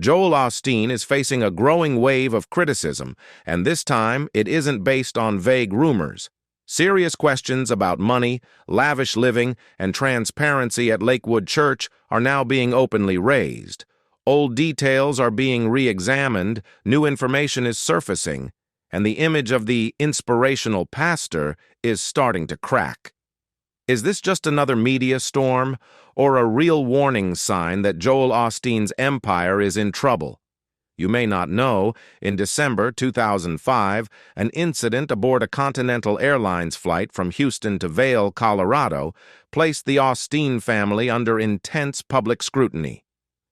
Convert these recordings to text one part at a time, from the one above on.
Joel Osteen is facing a growing wave of criticism, and this time it isn't based on vague rumors. Serious questions about money, lavish living, and transparency at Lakewood Church are now being openly raised. Old details are being re-examined, new information is surfacing, and the image of the inspirational pastor is starting to crack. Is this just another media storm, or a real warning sign that Joel Osteen's empire is in trouble? You may not know, in December 2005, an incident aboard a Continental Airlines flight from Houston to Vail, Colorado, placed the Osteen family under intense public scrutiny.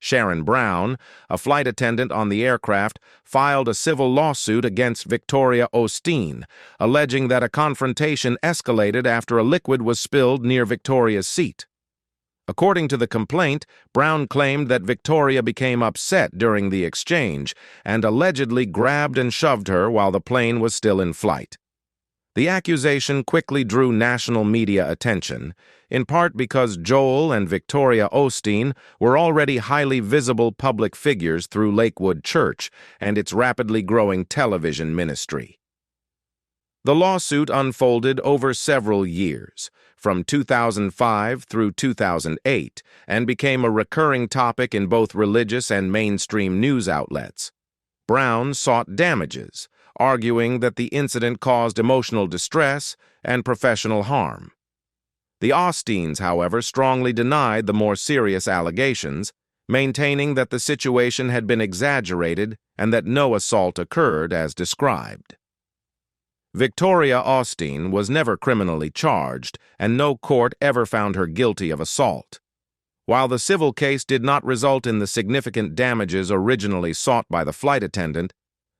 Sharon Brown, a flight attendant on the aircraft, filed a civil lawsuit against Victoria Osteen, alleging that a confrontation escalated after a liquid was spilled near Victoria's seat. According to the complaint, Brown claimed that Victoria became upset during the exchange and allegedly grabbed and shoved her while the plane was still in flight. The accusation quickly drew national media attention, in part because Joel and Victoria Osteen were already highly visible public figures through Lakewood Church and its rapidly growing television ministry. The lawsuit unfolded over several years, from 2005 through 2008, and became a recurring topic in both religious and mainstream news outlets. Brown sought damages, arguing that the incident caused emotional distress and professional harm. The Osteens, however, strongly denied the more serious allegations, maintaining that the situation had been exaggerated and that no assault occurred as described. Victoria Osteen was never criminally charged, and no court ever found her guilty of assault. While the civil case did not result in the significant damages originally sought by the flight attendant,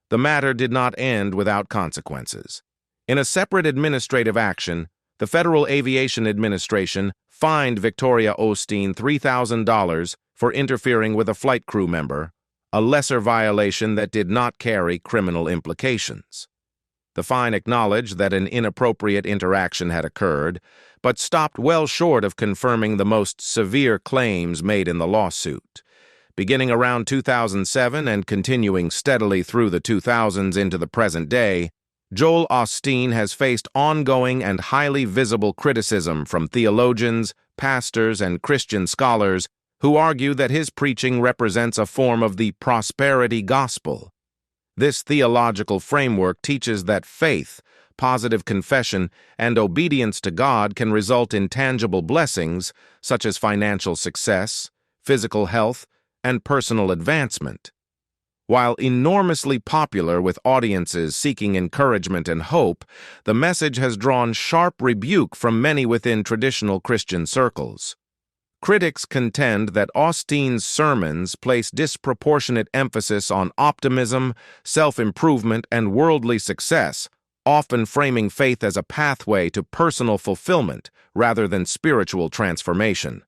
the matter did not end without consequences. In a separate administrative action, the Federal Aviation Administration fined Victoria Osteen $3,000 for interfering with a flight crew member, a lesser violation that did not carry criminal implications. The fine acknowledged that an inappropriate interaction had occurred, but stopped well short of confirming the most severe claims made in the lawsuit. Beginning around 2007 and continuing steadily through the 2000s into the present day, Joel Osteen has faced ongoing and highly visible criticism from theologians, pastors, and Christian scholars who argue that his preaching represents a form of the prosperity gospel. This theological framework teaches that faith, positive confession, and obedience to God can result in tangible blessings such as financial success, physical health, and personal advancement. While enormously popular with audiences seeking encouragement and hope, the message has drawn sharp rebuke from many within traditional Christian circles. Critics contend that Osteen's sermons place disproportionate emphasis on optimism, self-improvement, and worldly success, often framing faith as a pathway to personal fulfillment rather than spiritual transformation.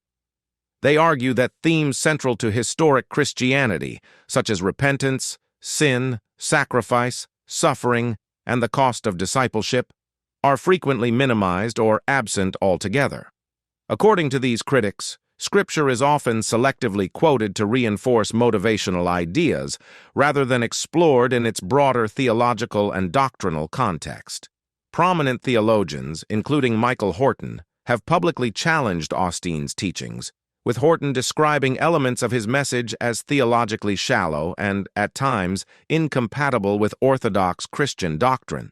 They argue that themes central to historic Christianity, such as repentance, sin, sacrifice, suffering, and the cost of discipleship, are frequently minimized or absent altogether. According to these critics, Scripture is often selectively quoted to reinforce motivational ideas rather than explored in its broader theological and doctrinal context. Prominent theologians, including Michael Horton, have publicly challenged Osteen's teachings, with Horton describing elements of his message as theologically shallow and, at times, incompatible with orthodox Christian doctrine.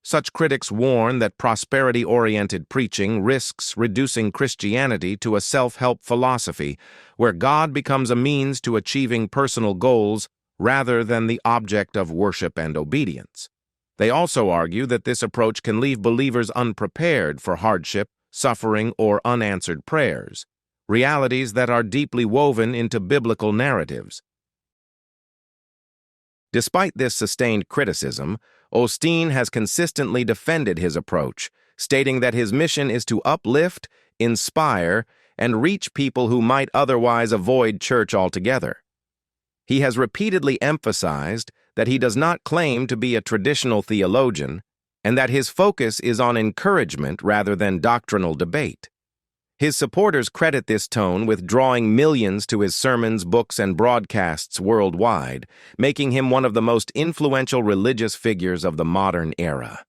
Such critics warn that prosperity-oriented preaching risks reducing Christianity to a self-help philosophy where God becomes a means to achieving personal goals rather than the object of worship and obedience. They also argue that this approach can leave believers unprepared for hardship, suffering, or unanswered prayers, realities that are deeply woven into biblical narratives. Despite this sustained criticism, Osteen has consistently defended his approach, stating that his mission is to uplift, inspire, and reach people who might otherwise avoid church altogether. He has repeatedly emphasized that he does not claim to be a traditional theologian and that his focus is on encouragement rather than doctrinal debate. His supporters credit this tone with drawing millions to his sermons, books, and broadcasts worldwide, making him one of the most influential religious figures of the modern era.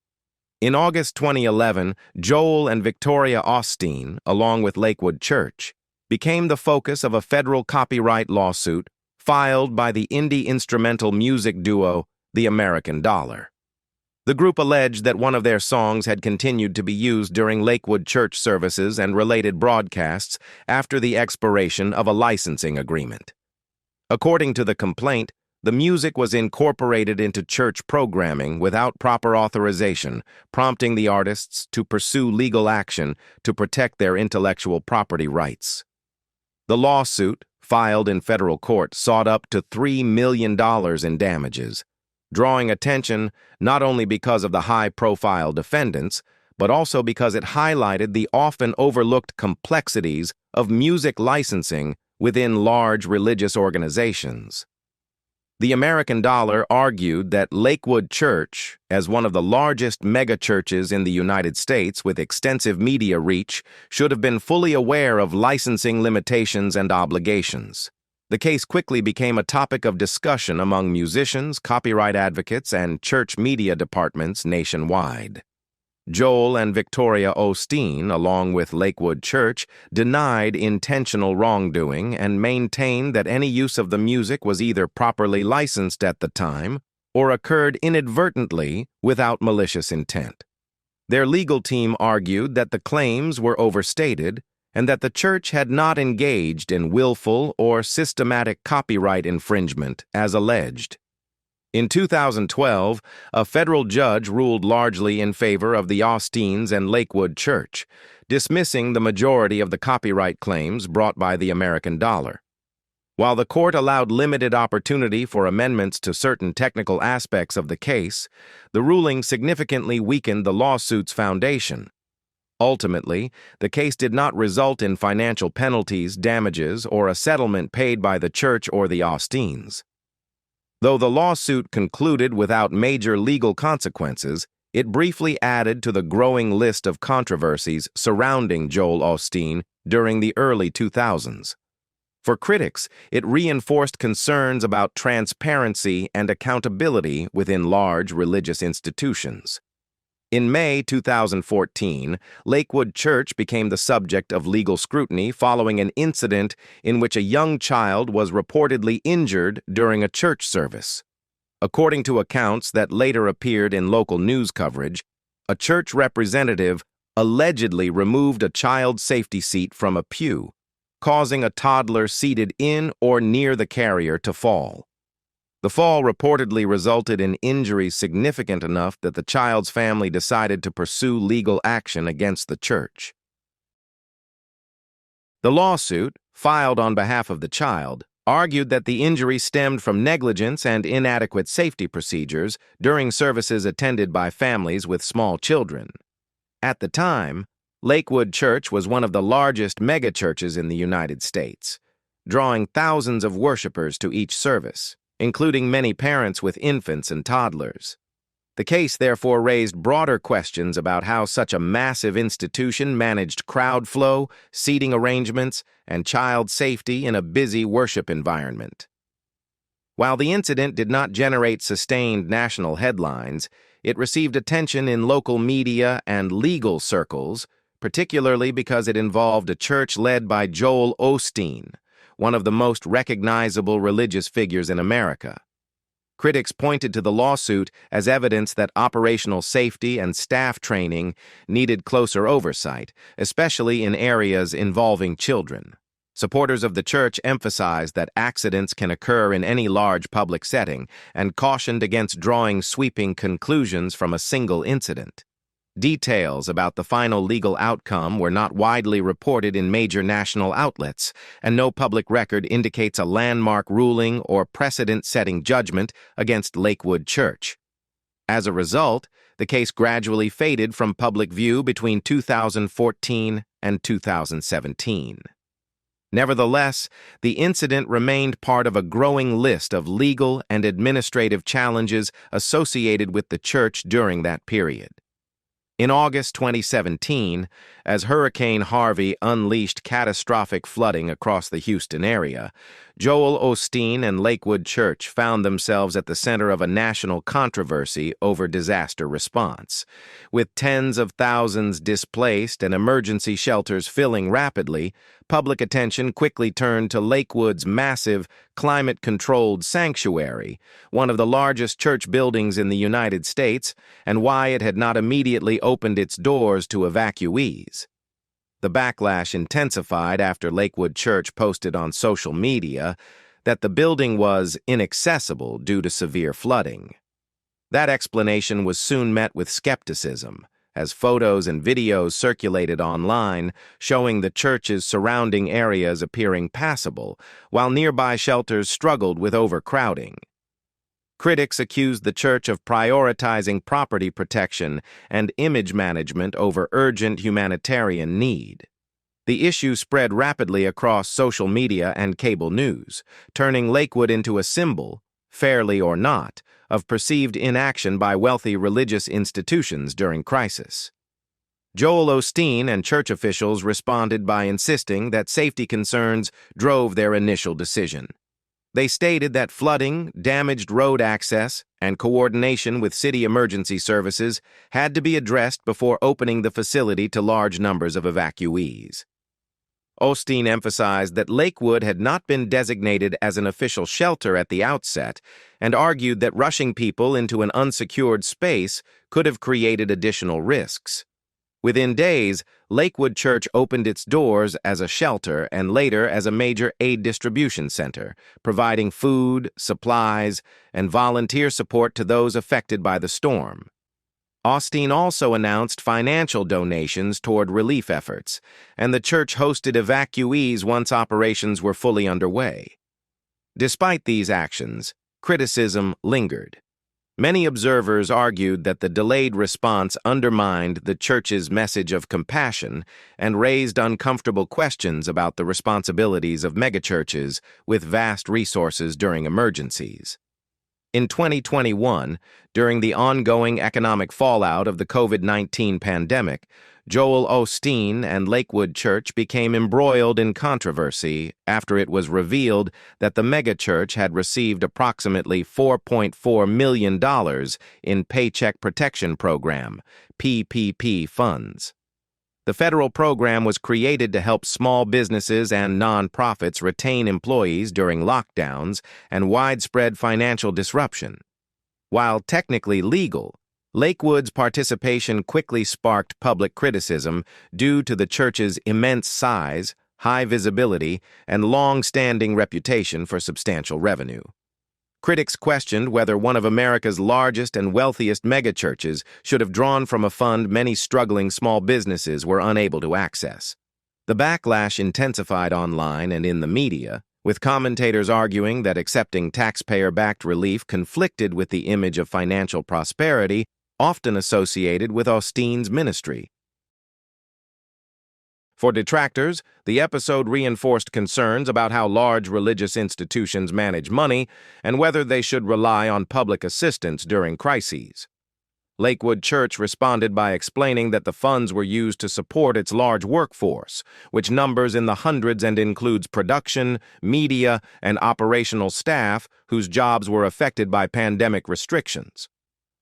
In August 2011, Joel and Victoria Osteen, along with Lakewood Church, became the focus of a federal copyright lawsuit filed by the indie instrumental music duo The American Dollar. The group alleged that one of their songs had continued to be used during Lakewood Church services and related broadcasts after the expiration of a licensing agreement. According to the complaint, the music was incorporated into church programming without proper authorization, prompting the artists to pursue legal action to protect their intellectual property rights. The lawsuit, filed in federal court, sought up to $3 million in damages, drawing attention not only because of the high-profile defendants, but also because it highlighted the often overlooked complexities of music licensing within large religious organizations. The American Dollar argued that Lakewood Church, as one of the largest megachurches in the United States with extensive media reach, should have been fully aware of licensing limitations and obligations. The case quickly became a topic of discussion among musicians, copyright advocates, and church media departments nationwide. Joel and Victoria Osteen, along with Lakewood Church, denied intentional wrongdoing and maintained that any use of the music was either properly licensed at the time or occurred inadvertently without malicious intent. Their legal team argued that the claims were overstated and that the church had not engaged in willful or systematic copyright infringement as alleged. In 2012, a federal judge ruled largely in favor of the Osteens and Lakewood Church, dismissing the majority of the copyright claims brought by the American Dollar. While the court allowed limited opportunity for amendments to certain technical aspects of the case, the ruling significantly weakened the lawsuit's foundation. Ultimately, the case did not result in financial penalties, damages, or a settlement paid by the church or the Osteens. Though the lawsuit concluded without major legal consequences, it briefly added to the growing list of controversies surrounding Joel Osteen during the early 2000s. For critics, it reinforced concerns about transparency and accountability within large religious institutions. In May 2014, Lakewood Church became the subject of legal scrutiny following an incident in which a young child was reportedly injured during a church service. According to accounts that later appeared in local news coverage, a church representative allegedly removed a child safety seat from a pew, causing a toddler seated in or near the carrier to fall. The fall reportedly resulted in injuries significant enough that the child's family decided to pursue legal action against the church. The lawsuit, filed on behalf of the child, argued that the injury stemmed from negligence and inadequate safety procedures during services attended by families with small children. At the time, Lakewood Church was one of the largest megachurches in the United States, drawing thousands of worshipers to each service, including many parents with infants and toddlers. The case therefore raised broader questions about how such a massive institution managed crowd flow, seating arrangements, and child safety in a busy worship environment. While the incident did not generate sustained national headlines, it received attention in local media and legal circles, particularly because it involved a church led by Joel Osteen, one of the most recognizable religious figures in America. Critics pointed to the lawsuit as evidence that operational safety and staff training needed closer oversight, especially in areas involving children. Supporters of the church emphasized that accidents can occur in any large public setting and cautioned against drawing sweeping conclusions from a single incident. Details about the final legal outcome were not widely reported in major national outlets, and no public record indicates a landmark ruling or precedent-setting judgment against Lakewood Church. As a result, the case gradually faded from public view between 2014 and 2017. Nevertheless, the incident remained part of a growing list of legal and administrative challenges associated with the church during that period. In August 2017, as Hurricane Harvey unleashed catastrophic flooding across the Houston area, Joel Osteen and Lakewood Church found themselves at the center of a national controversy over disaster response. With tens of thousands displaced and emergency shelters filling rapidly, public attention quickly turned to Lakewood's massive, climate-controlled sanctuary, one of the largest church buildings in the United States, and why it had not immediately opened its doors to evacuees. The backlash intensified after Lakewood Church posted on social media that the building was inaccessible due to severe flooding. That explanation was soon met with skepticism, as photos and videos circulated online showing the church's surrounding areas appearing passable, while nearby shelters struggled with overcrowding. Critics accused the church of prioritizing property protection and image management over urgent humanitarian need. The issue spread rapidly across social media and cable news, turning Lakewood into a symbol, fairly or not, of perceived inaction by wealthy religious institutions during crisis. Joel Osteen and church officials responded by insisting that safety concerns drove their initial decision. They stated that flooding, damaged road access, and coordination with city emergency services had to be addressed before opening the facility to large numbers of evacuees. Osteen emphasized that Lakewood had not been designated as an official shelter at the outset and argued that rushing people into an unsecured space could have created additional risks. Within days, Lakewood Church opened its doors as a shelter and later as a major aid distribution center, providing food, supplies, and volunteer support to those affected by the storm. Osteen also announced financial donations toward relief efforts, and the church hosted evacuees once operations were fully underway. Despite these actions, criticism lingered. Many observers argued that the delayed response undermined the church's message of compassion and raised uncomfortable questions about the responsibilities of megachurches with vast resources during emergencies. In 2021, during the ongoing economic fallout of the COVID-19 pandemic, Joel Osteen and Lakewood Church became embroiled in controversy after it was revealed that the megachurch had received approximately $4.4 million in Paycheck Protection Program, PPP funds. The federal program was created to help small businesses and nonprofits retain employees during lockdowns and widespread financial disruption. While technically legal, Lakewood's participation quickly sparked public criticism due to the church's immense size, high visibility, and long-standing reputation for substantial revenue. Critics questioned whether one of America's largest and wealthiest megachurches should have drawn from a fund many struggling small businesses were unable to access. The backlash intensified online and in the media, with commentators arguing that accepting taxpayer-backed relief conflicted with the image of financial prosperity often associated with Osteen's ministry. For detractors, the episode reinforced concerns about how large religious institutions manage money and whether they should rely on public assistance during crises. Lakewood Church responded by explaining that the funds were used to support its large workforce, which numbers in the hundreds and includes production, media, and operational staff whose jobs were affected by pandemic restrictions.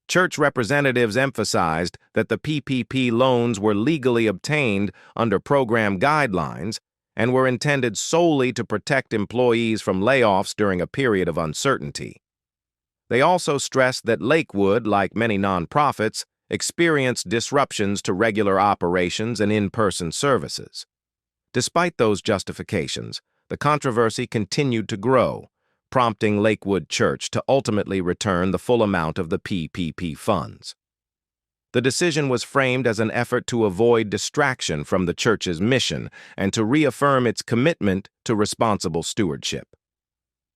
Church representatives emphasized that the PPP loans were legally obtained under program guidelines and were intended solely to protect employees from layoffs during a period of uncertainty. They also stressed that Lakewood, like many nonprofits, experienced disruptions to regular operations and in-person services. Despite those justifications, the controversy continued to grow, prompting Lakewood Church to ultimately return the full amount of the PPP funds. The decision was framed as an effort to avoid distraction from the church's mission and to reaffirm its commitment to responsible stewardship.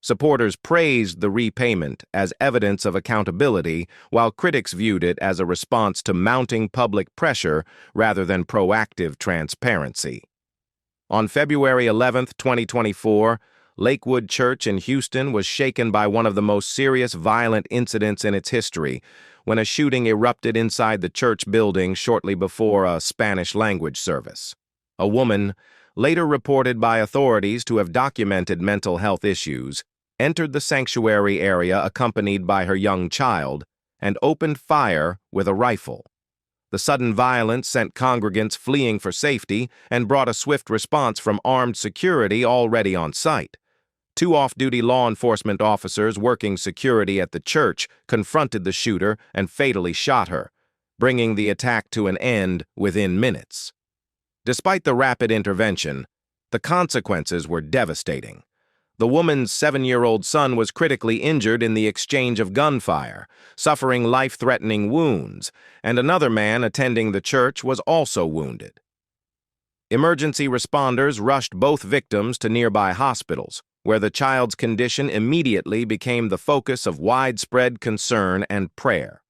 Supporters praised the repayment as evidence of accountability, while critics viewed it as a response to mounting public pressure rather than proactive transparency. On February 11, 2024, Lakewood Church in Houston was shaken by one of the most serious violent incidents in its history when a shooting erupted inside the church building shortly before a Spanish-language service. A woman, later reported by authorities to have documented mental health issues, entered the sanctuary area accompanied by her young child and opened fire with a rifle. The sudden violence sent congregants fleeing for safety and brought a swift response from armed security already on site. Two off-duty law enforcement officers working security at the church confronted the shooter and fatally shot her, bringing the attack to an end within minutes. Despite the rapid intervention, the consequences were devastating. The woman's 7-year-old son was critically injured in the exchange of gunfire, suffering life-threatening wounds, and another man attending the church was also wounded. Emergency responders rushed both victims to nearby hospitals, where the child's condition immediately became the focus of widespread concern and prayer.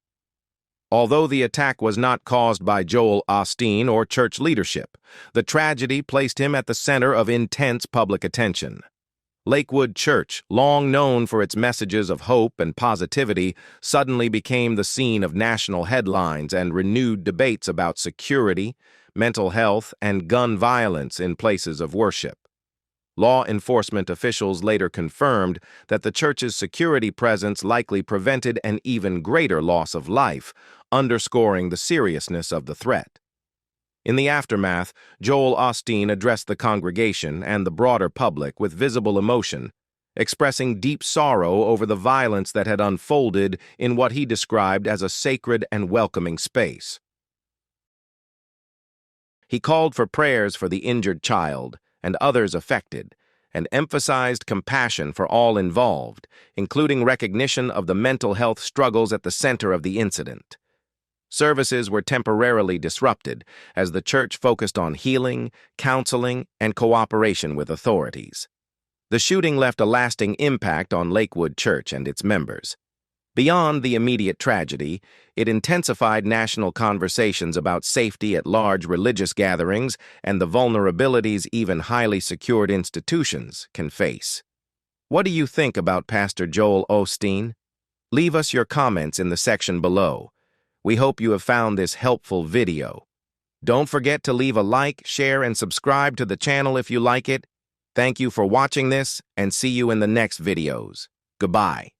Although the attack was not caused by Joel Osteen or church leadership, the tragedy placed him at the center of intense public attention. Lakewood Church, long known for its messages of hope and positivity, suddenly became the scene of national headlines and renewed debates about security, mental health, and gun violence in places of worship. Law enforcement officials later confirmed that the church's security presence likely prevented an even greater loss of life, underscoring the seriousness of the threat. In the aftermath, Joel Osteen addressed the congregation and the broader public with visible emotion, expressing deep sorrow over the violence that had unfolded in what he described as a sacred and welcoming space. He called for prayers for the injured child and others affected, and emphasized compassion for all involved, including recognition of the mental health struggles at the center of the incident. Services were temporarily disrupted as the church focused on healing, counseling, and cooperation with authorities. The shooting left a lasting impact on Lakewood Church and its members. Beyond the immediate tragedy, it intensified national conversations about safety at large religious gatherings and the vulnerabilities even highly secured institutions can face. What do you think about Pastor Joel Osteen? Leave us your comments in the section below. We hope you have found this helpful video. Don't forget to leave a like, share, and subscribe to the channel if you like it. Thank you for watching this, and see you in the next videos. Goodbye.